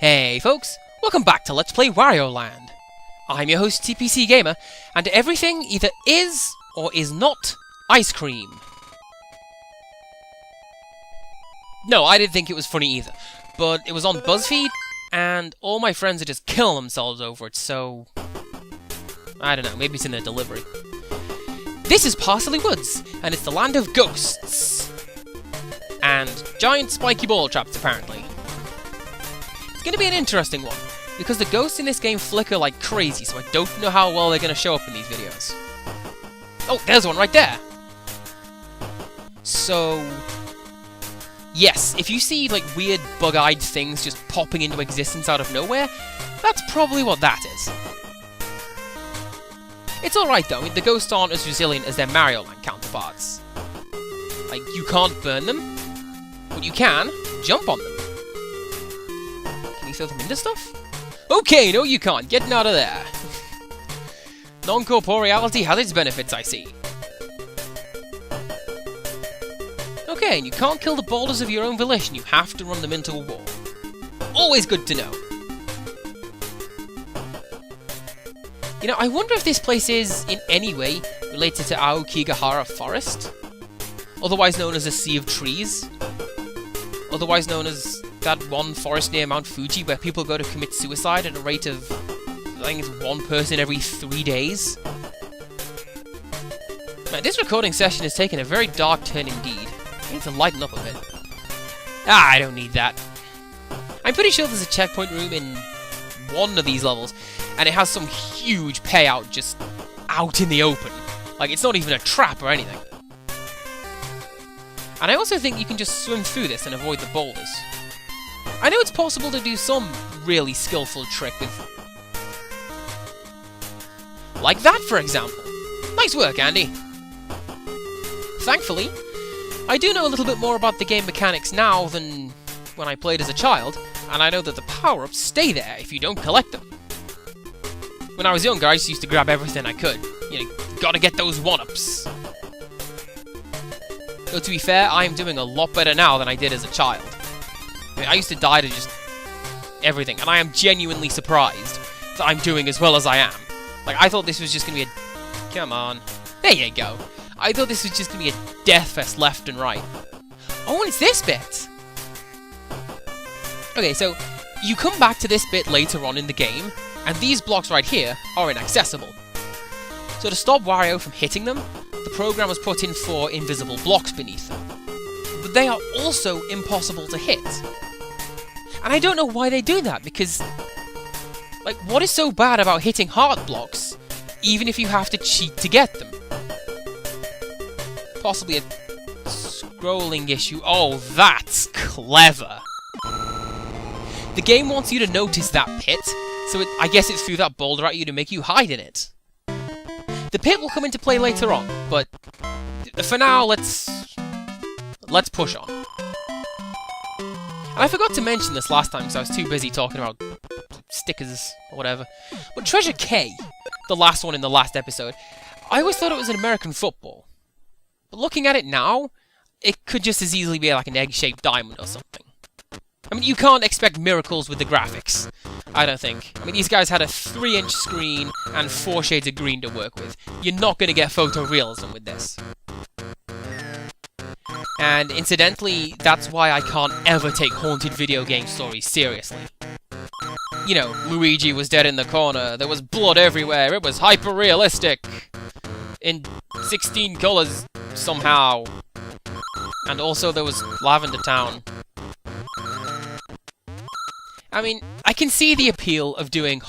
Hey folks, welcome back to Let's Play Wario Land. I'm your host TPC Gamer, and everything either is or is not ice cream. No, I didn't think it was funny either, but it was on BuzzFeed, and all my friends are just killing themselves over it, so... I don't know, maybe it's in their delivery. This is Parsley Woods, and it's the land of ghosts. And giant spiky ball traps, apparently. It's going to be an interesting one, because the ghosts in this game flicker like crazy, so I don't know how well they're going to show up in these videos. Oh, there's one right there! So... yes, if you see like weird bug-eyed things just popping into existence out of nowhere, that's probably what that is. It's alright though, the ghosts aren't as resilient as their Mario Land counterparts. Like, you can't burn them, but you can jump on them. Can you throw them into stuff? Okay, no you can't, getting out of there. Non-corporeality has its benefits, I see. Okay, and you can't kill the boulders of your own volition, you have to run them into a wall. Always good to know. You know, I wonder if this place is, in any way, related to Aokigahara Forest? Otherwise known as the Sea of Trees? Otherwise known as that one forest near Mount Fuji where people go to commit suicide at a rate of, I think it's one person every 3 days? Now, this recording session has taken a very dark turn indeed. I need to lighten up a bit. Ah, I don't need that. I'm pretty sure there's a checkpoint room in one of these levels, and it has some huge payout just out in the open. Like, it's not even a trap or anything. And I also think you can just swim through this and avoid the boulders. I know it's possible to do some really skillful trick with... like that, for example. Nice work, Andy. Thankfully, I do know a little bit more about the game mechanics now than when I played as a child, and I know that the power-ups stay there if you don't collect them. When I was younger, I just used to grab everything I could. You know, gotta get those one-ups. Though to be fair, I am doing a lot better now than I did as a child. I mean, I used to die to just everything, and I am genuinely surprised that I'm doing as well as I am. Like, I thought this was just gonna be a... come on. There you go. I thought this was just gonna be a death fest left and right. Oh, and it's this bit! Okay, so, you come back to this bit later on in the game, and these blocks right here are inaccessible. So to stop Wario from hitting them, the program has put in 4 invisible blocks beneath them. But they are also impossible to hit. And I don't know why they do that, because... like, what is so bad about hitting heart blocks, even if you have to cheat to get them? Possibly a scrolling issue. Oh, that's clever! The game wants you to notice that pit, so I guess it threw that boulder at you to make you hide in it. The pit will come into play later on, but for now, let's push on. And I forgot to mention this last time because I was too busy talking about stickers or whatever. But Treasure K, the last one in the last episode, I always thought it was an American football. But looking at it now, it could just as easily be like an egg-shaped diamond or something. I mean, you can't expect miracles with the graphics, I don't think. I mean, these guys had a 3-inch screen and 4 shades of green to work with. You're not going to get photorealism with this. And incidentally, that's why I can't ever take haunted video game stories seriously. You know, Luigi was dead in the corner, there was blood everywhere, it was hyper-realistic! In 16 colours, somehow. And also there was Lavender Town. I mean, I can see the appeal of doing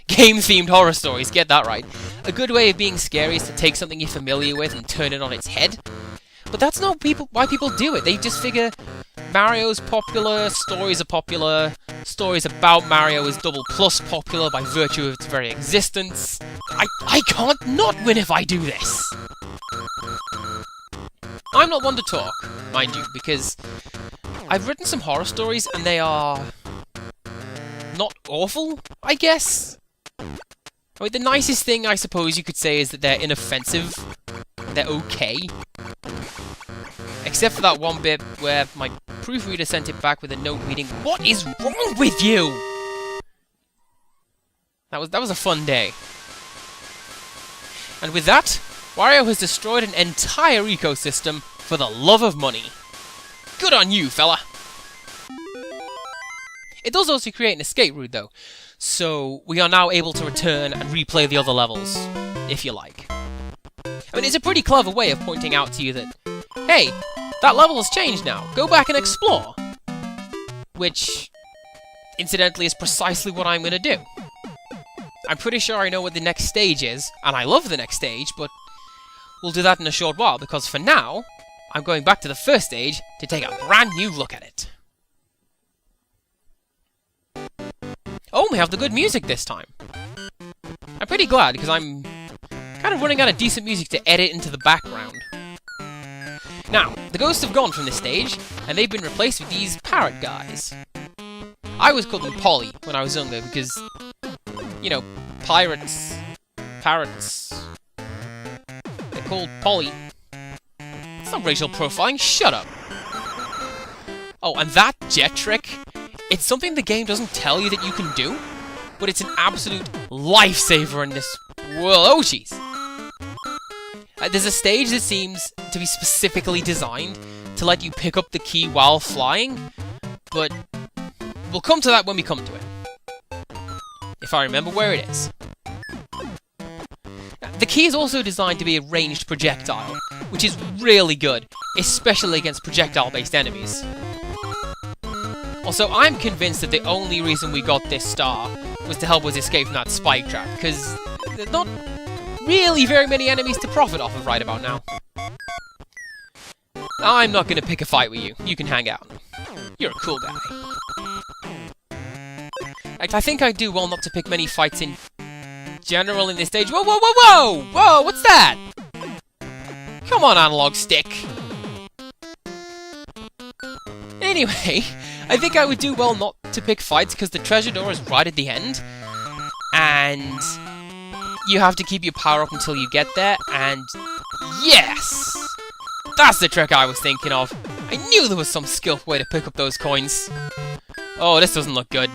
game-themed horror stories, get that right. A good way of being scary is to take something you're familiar with and turn it on its head. But that's not why people do it. They just figure Mario's popular, stories are popular, stories about Mario is double plus popular by virtue of its very existence. I can't not win if I do this! I'm not one to talk, mind you, because I've written some horror stories, and they are... not awful, I guess? I mean, the nicest thing I suppose you could say is that they're inoffensive. They're okay. Except for that one bit where my proofreader sent it back with a note reading, "What is wrong with you?" That was a fun day. And with that, Wario has destroyed an entire ecosystem for the love of money. Good on you, fella! It does also create an escape route, though, so we are now able to return and replay the other levels, if you like. I mean, it's a pretty clever way of pointing out to you that, hey, that level has changed now, go back and explore! Which, incidentally, is precisely what I'm going to do. I'm pretty sure I know what the next stage is, and I love the next stage, but we'll do that in a short while, because for now, I'm going back to the first stage to take a brand new look at it. Oh, we have the good music this time. I'm pretty glad, because I'm kind of running out of decent music to edit into the background. Now, the ghosts have gone from this stage, and they've been replaced with these parrot guys. I always called them Polly when I was younger, because, you know, parrots, they're called Polly. It's not racial profiling, shut up! Oh, and that jet trick, it's something the game doesn't tell you that you can do, but it's an absolute lifesaver in this world. Oh, jeez! There's a stage that seems to be specifically designed to let you pick up the key while flying, but we'll come to that when we come to it. If I remember where it is. The key is also designed to be a ranged projectile, which is really good, especially against projectile-based enemies. Also, I'm convinced that the only reason we got this star was to help us escape from that spike trap, because there's not really very many enemies to profit off of right about now. I'm not going to pick a fight with you. You can hang out. You're a cool guy. I think I do well not to pick many fights in general in this stage. Whoa, whoa, whoa, whoa! Whoa, what's that? Come on, analog stick. Anyway, I think I would do well not to pick fights because the treasure door is right at the end. And you have to keep your power up until you get there, and yes! That's the trick I was thinking of. I knew there was some skillful way to pick up those coins. Oh, this doesn't look good.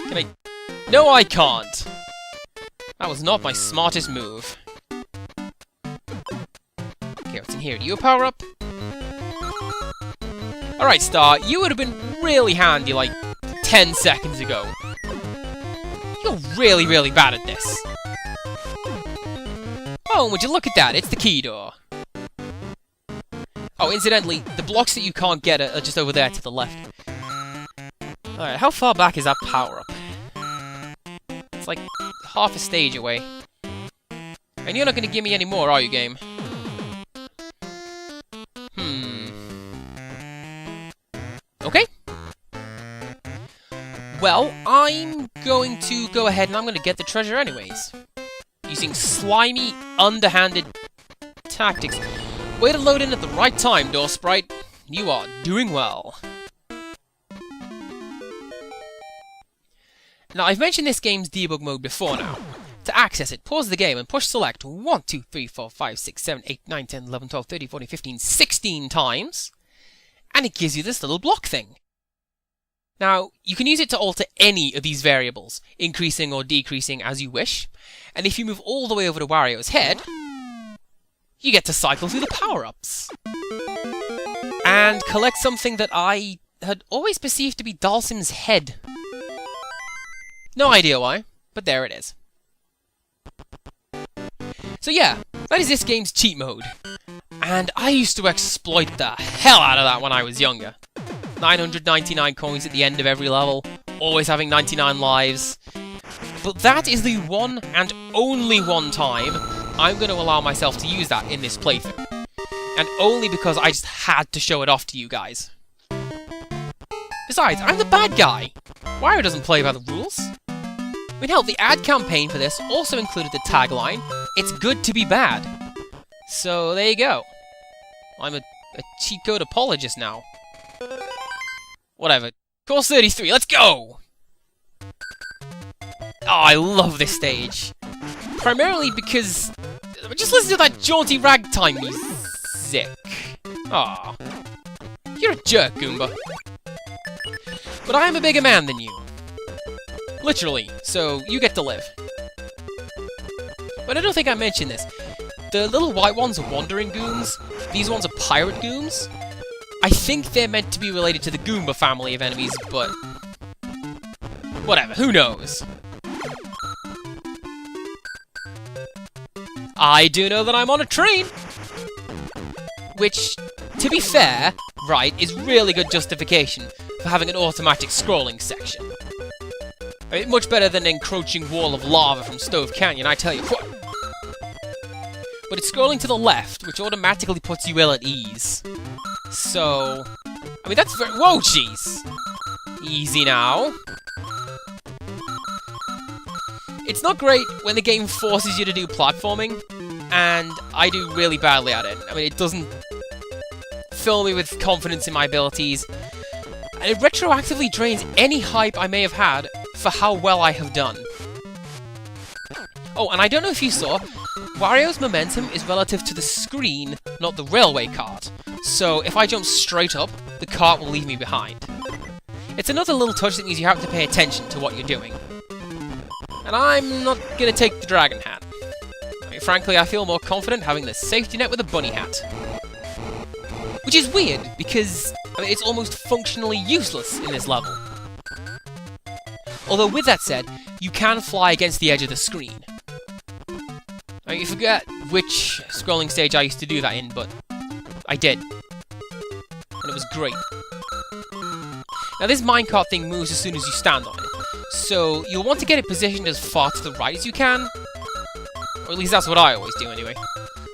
Can I... No, I can't! That was not my smartest move. Okay, what's in here? Do you power up? Alright, Star, you would have been really handy like 10 seconds ago. You're really, really bad at this. Oh, would you look at that? It's the key door. Oh, incidentally, the blocks that you can't get are just over there to the left. Alright, how far back is that power-up? It's like half a stage away. And you're not going to give me any more, are you, game? Okay. Well, I'm going to go ahead and I'm going to get the treasure anyways. Using slimy, underhanded tactics. Way to load in at the right time, Door Sprite. You are doing well. Now, I've mentioned this game's debug mode before now. To access it, pause the game and push select 1, 2, 3, 4, 5, 6, 7, 8, 9, 10, 11, 12, 13, 14, 15, 16 times. And it gives you this little block thing. Now, you can use it to alter any of these variables, increasing or decreasing as you wish. And if you move all the way over to Wario's head, you get to cycle through the power-ups. And collect something that I had always perceived to be Dalsim's head. No idea why, but there it is. So yeah, that is this game's cheat mode. And I used to exploit the hell out of that when I was younger. 999 coins at the end of every level, always having 99 lives. But that is the one and only one time I'm going to allow myself to use that in this playthrough. And only because I just had to show it off to you guys. Besides, I'm the bad guy. Wario doesn't play by the rules. I mean, hell, the ad campaign for this also included the tagline, "It's good to be bad." So, there you go. I'm a cheat code apologist now. Whatever. Course 33, let's go! Oh, I love this stage. Primarily because... just listen to that jaunty ragtime music. Aww. You're a jerk, Goomba. But I am a bigger man than you. Literally, so you get to live. But I don't think I mentioned this. The little white ones are wandering goons. These ones are pirate goons. I think they're meant to be related to the Goomba family of enemies, but... whatever, who knows? I do know that I'm on a train! Which, to be fair, right, is really good justification for having an automatic scrolling section. I mean, much better than an encroaching wall of lava from Stove Canyon, I tell you what. But it's scrolling to the left, which automatically puts you ill at ease. So... I mean, that's very... whoa, jeez! Easy now. It's not great when the game forces you to do platforming, and I do really badly at it. I mean, it doesn't fill me with confidence in my abilities, and it retroactively drains any hype I may have had for how well I have done. Oh, and I don't know if you saw, Wario's momentum is relative to the screen, not the railway cart. So if I jump straight up, the cart will leave me behind. It's another little touch that means you have to pay attention to what you're doing. And I'm not gonna take the dragon hat. I mean, frankly, I feel more confident having the safety net with a bunny hat. Which is weird, because I mean, it's almost functionally useless in this level. Although with that said, you can fly against the edge of the screen. I mean, you forget which scrolling stage I used to do that in, but I did. And it was great. Now this minecart thing moves as soon as you stand on it, so you'll want to get it positioned as far to the right as you can. Or at least that's what I always do anyway.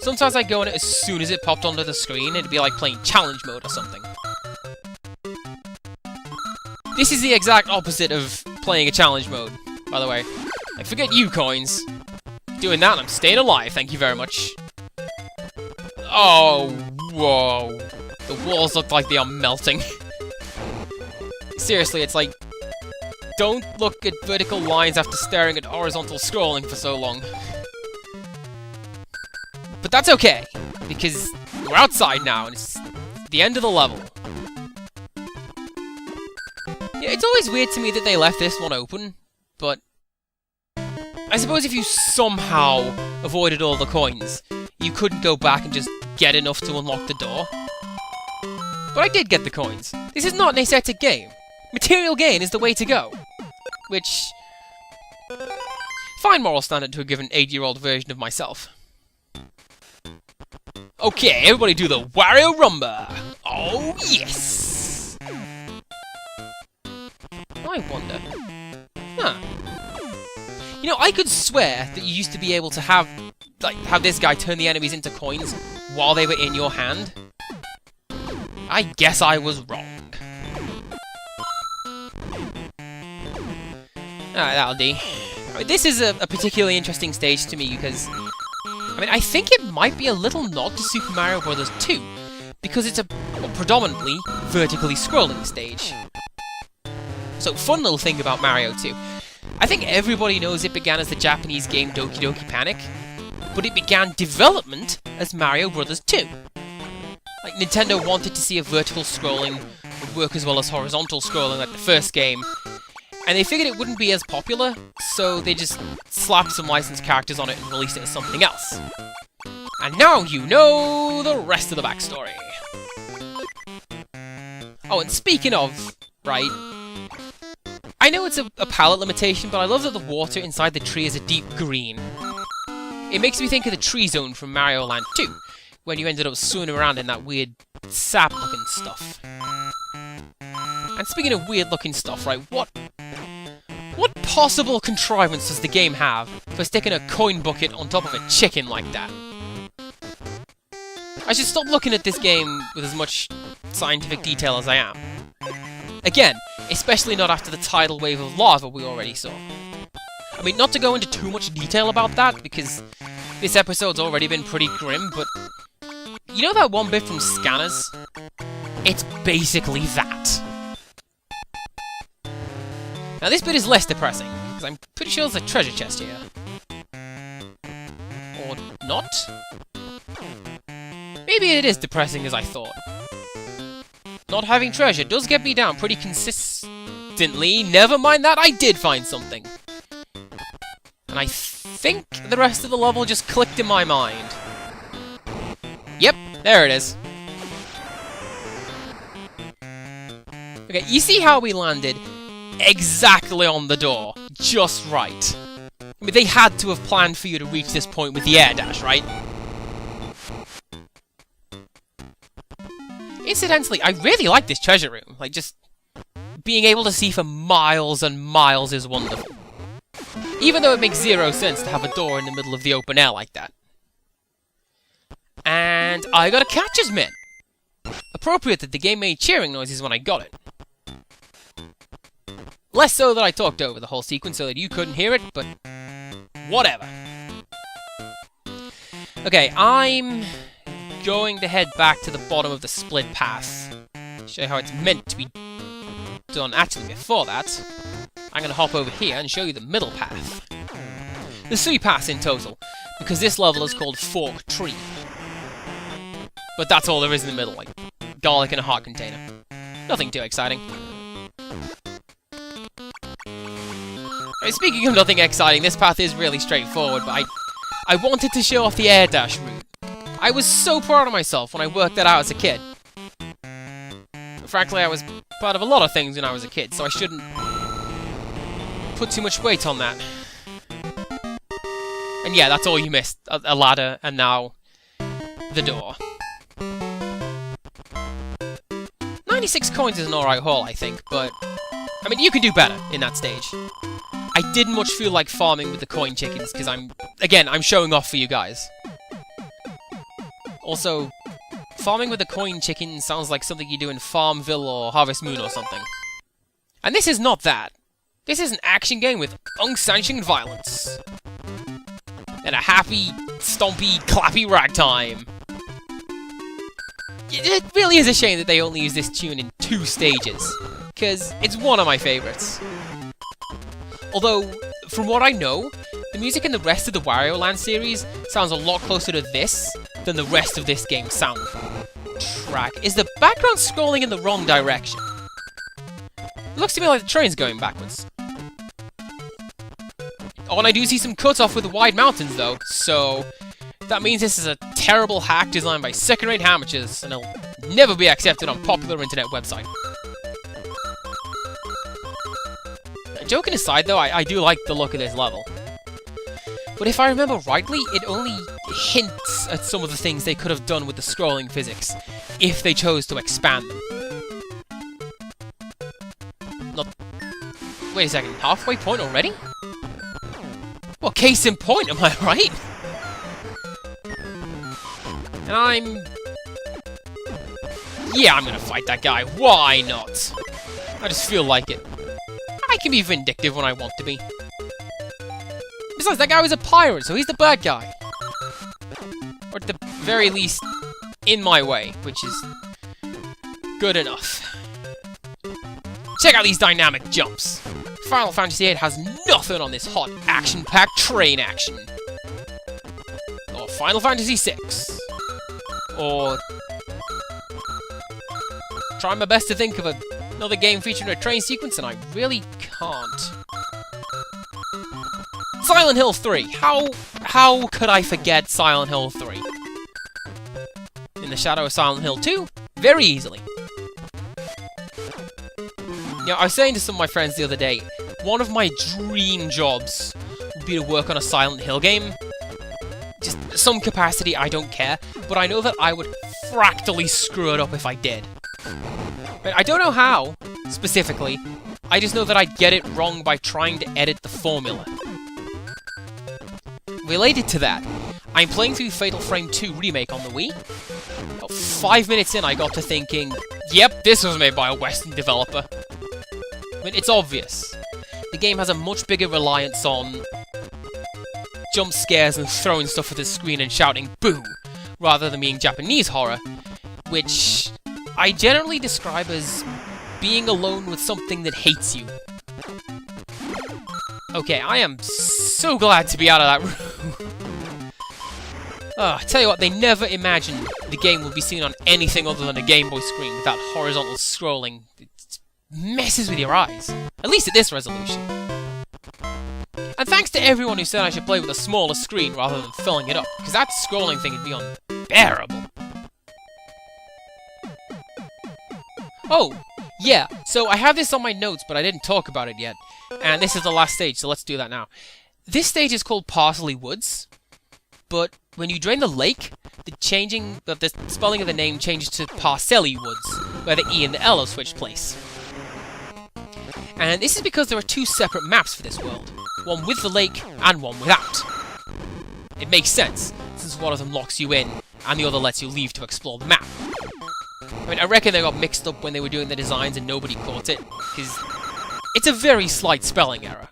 Sometimes I'd go on it as soon as it popped onto the screen, it'd be like playing challenge mode or something. This is the exact opposite of playing a challenge mode, by the way. Like, forget you, coins. Doing that, I'm staying alive, thank you very much. Oh, whoa. The walls look like they are melting. Seriously, it's like... don't look at vertical lines after staring at horizontal scrolling for so long. But that's okay, because we're outside now, and it's the end of the level. Yeah, it's always weird to me that they left this one open, but... I suppose if you somehow avoided all the coins, you couldn't go back and just get enough to unlock the door. But I did get the coins. This is not an ascetic game. Material gain is the way to go. Which... fine moral standard to have given an 8-year-old version of myself. Okay, everybody do the Wario Rumba! Oh, yes! I wonder... huh. You know, I could swear that you used to be able to have this guy turn the enemies into coins while they were in your hand. I guess I was wrong. Alright, that'll do. I mean, this is a particularly interesting stage to me because... I mean, I think it might be a little nod to Super Mario Bros. 2, because it's a predominantly vertically scrolling stage. So, fun little thing about Mario 2. I think everybody knows it began as the Japanese game Doki Doki Panic, but it began development as Mario Bros. 2. Like, Nintendo wanted to see if vertical scrolling would work as well as horizontal scrolling like the first game, and they figured it wouldn't be as popular, so they just slapped some licensed characters on it and released it as something else. And now you know the rest of the backstory. Oh, and speaking of, right, I know it's a palette limitation, but I love that the water inside the tree is a deep green. It makes me think of the tree zone from Wario Land 2, when you ended up swimming around in that weird sap-looking stuff. And speaking of weird-looking stuff, right, what possible contrivance does the game have for sticking a coin bucket on top of a chicken like that? I should stop looking at this game with as much scientific detail as I am. Again, especially not after the tidal wave of lava we already saw. I mean, not to go into too much detail about that, because this episode's already been pretty grim, but... you know that one bit from Scanners? It's basically that. Now this bit is less depressing, because I'm pretty sure there's a treasure chest here. Or not? Maybe it is depressing as I thought. not having treasure does get me down pretty consistently. Never mind that, I did find something. And I think the rest of the level just clicked in my mind. Yep, there it is. Okay, you see how we landed exactly on the door, just right. I mean, they had to have planned for you to reach this point with the air dash, right? Incidentally, I really like this treasure room. Like, just being able to see for miles and miles is wonderful. Even though it makes zero sense to have a door in the middle of the open air like that. And I got a catcher's mitt. Appropriate that the game made cheering noises when I got it. Less so that I talked over the whole sequence so that you couldn't hear it, but whatever. Okay, I'm going to head back to the bottom of the split path. Show you how it's meant to be done. Actually, before that, I'm going to hop over here and show you the middle path. There's 3 paths in total, because this level is called Fork Tree. But that's all there is in the middle, like garlic in a heart container. Nothing too exciting. Speaking of nothing exciting, this path is really straightforward, but I wanted to show off the air dash route. I was so proud of myself when I worked that out as a kid. Frankly, I was proud of a lot of things when I was a kid, so I shouldn't put too much weight on that. And yeah, that's all you missed. A ladder, and now the door. 96 coins is an alright haul, I think, but I mean, you can do better in that stage. I didn't much feel like farming with the coin chickens, because I'm showing off for you guys. Also, farming with the coin chicken sounds like something you do in Farmville or Harvest Moon or something. And this is not that. This is an action game with unsanctioned violence. And a happy, stompy, clappy ragtime. It really is a shame that they only use this tune in 2 stages, because it's one of my favourites. Although, from what I know, the music in the rest of the Wario Land series sounds a lot closer to this than the rest of this game's soundtrack. Is the background scrolling in the wrong direction? It looks to me like the train's going backwards. Oh, and I do see some cutoff with the wide mountains, though, so that means this is a terrible hack designed by second-rate amateurs, and it'll never be accepted on popular internet website. Joking aside, though, I do like the look of this level. But if I remember rightly, it only hints at some of the things they could have done with the scrolling physics, if they chose to expand them. Not... Wait a second, halfway point already? Well, case in point, am I right? And yeah, I'm gonna fight that guy, why not? I just feel like it. I can be vindictive when I want to be. Besides, that guy was a pirate, so he's the bad guy. Or at the very least, in my way, which is good enough. Check out these dynamic jumps. Final Fantasy VIII has nothing on this hot, action-packed train action. Or Final Fantasy VI. Or... trying my best to think of another game featuring a train sequence, and I really can't. Silent Hill 3. How could I forget Silent Hill 3? In the shadow of Silent Hill 2? Very easily. You know, I was saying to some of my friends the other day, one of my dream jobs would be to work on a Silent Hill game. Just some capacity, I don't care, but I know that I would fractally screw it up if I did. I don't know how, specifically. I just know that I'd get it wrong by trying to edit the formula. Related to that, I'm playing through Fatal Frame 2 Remake on the Wii. About 5 minutes in, I got to thinking, yep, this was made by a Western developer. I mean, it's obvious. The game has a much bigger reliance on jump scares and throwing stuff at the screen and shouting boo, rather than being Japanese horror, which I generally describe as being alone with something that hates you. Okay, I am so glad to be out of that room. I tell you what, they never imagined the game would be seen on anything other than a Game Boy screen with that horizontal scrolling. It messes with your eyes. At least at this resolution. And thanks to everyone who said I should play with a smaller screen rather than filling it up, because that scrolling thing would be unbearable. Oh, yeah, so I have this on my notes, but I didn't talk about it yet. And this is the last stage, so let's do that now. This stage is called Parsley Woods, but when you drain the lake, the spelling of the name changes to Parsley Woods, where the E and the L have switched place. And this is because there are two separate maps for this world, one with the lake and one without. It makes sense, since one of them locks you in, and the other lets you leave to explore the map. I mean, I reckon they got mixed up when they were doing the designs and nobody caught it, because it's a very slight spelling error.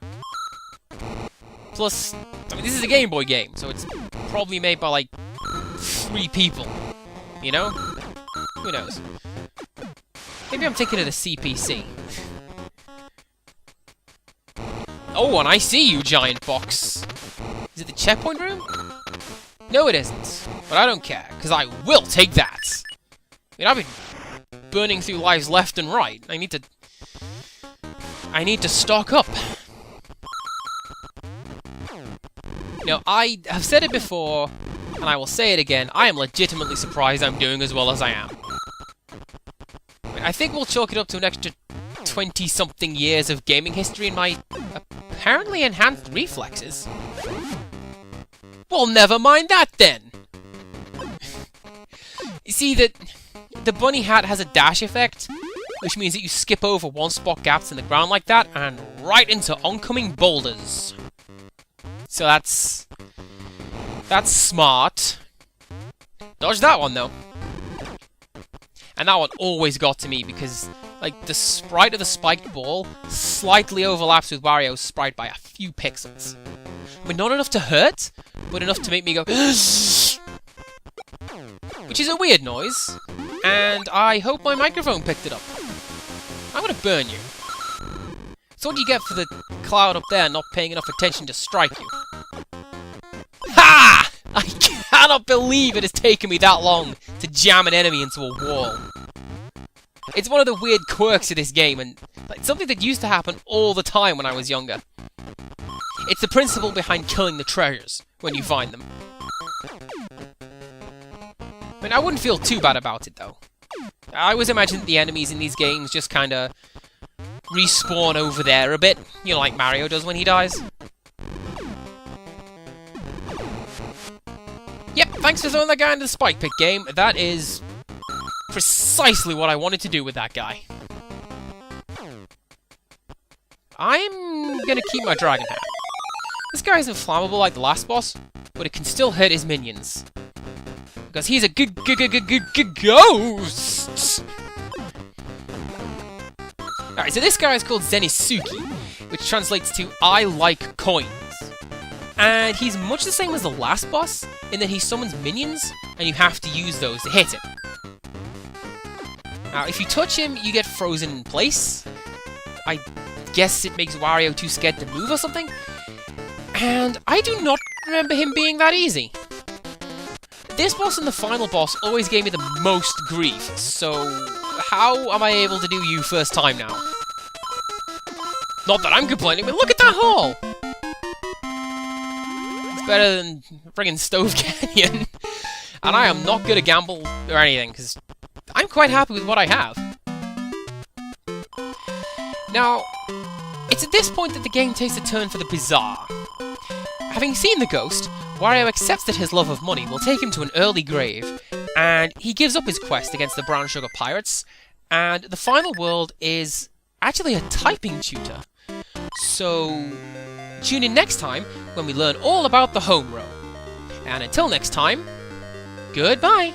Plus, I mean, this is a Game Boy game, so it's probably made by, like, 3 people. You know? Who knows? Maybe I'm thinking of the CPC. Oh, and I see you, giant box! Is it the checkpoint room? No, it isn't. But I don't care, because I will take that! I mean, I've been burning through lives left and right. I need to stock up. You know, I have said it before, and I will say it again, I am legitimately surprised I'm doing as well as I am. I mean, I think we'll chalk it up to an extra 20-something years of gaming history and my apparently enhanced reflexes. Well, never mind that then! You see, the bunny hat has a dash effect, which means that you skip over one-spot gaps in the ground like that, and right into oncoming boulders. So that's smart. Dodge that one, though. And that one always got to me, because, like, the sprite of the spiked ball slightly overlaps with Wario's sprite by a few pixels. I mean, not enough to hurt, but enough to make me go which is a weird noise, and I hope my microphone picked it up. I'm gonna burn you. So what do you get for the cloud up there not paying enough attention to strike you? Ha! I cannot believe it has taken me that long to jam an enemy into a wall. It's one of the weird quirks of this game, and like, something that used to happen all the time when I was younger. It's the principle behind killing the treasures when you find them. I mean, I wouldn't feel too bad about it, though. I always imagine that the enemies in these games just kinda respawn over there a bit, you know, like Mario does when he dies. Yep, thanks for throwing that guy into the spike pit game. That is precisely what I wanted to do with that guy. I'm gonna keep my dragon hat. This guy isn't flammable like the last boss, but it can still hurt his minions. Because he's a ghost! Alright, so this guy is called Zenisuke, which translates to I like coins. And he's much the same as the last boss, in that he summons minions, and you have to use those to hit him. Now, if you touch him, you get frozen in place. I guess it makes Wario too scared to move or something. And I do not remember him being that easy. This boss and the final boss always gave me the most grief, so how am I able to do you first time now? Not that I'm complaining, but look at that hole! It's better than friggin' Stove Canyon. And I am not good at gamble or anything, because I'm quite happy with what I have. Now, it's at this point that the game takes a turn for the bizarre. Having seen the ghost, Wario accepts that his love of money will take him to an early grave, and he gives up his quest against the Brown Sugar Pirates, and the final world is actually a typing tutor. So, tune in next time when we learn all about the home row. And until next time, goodbye!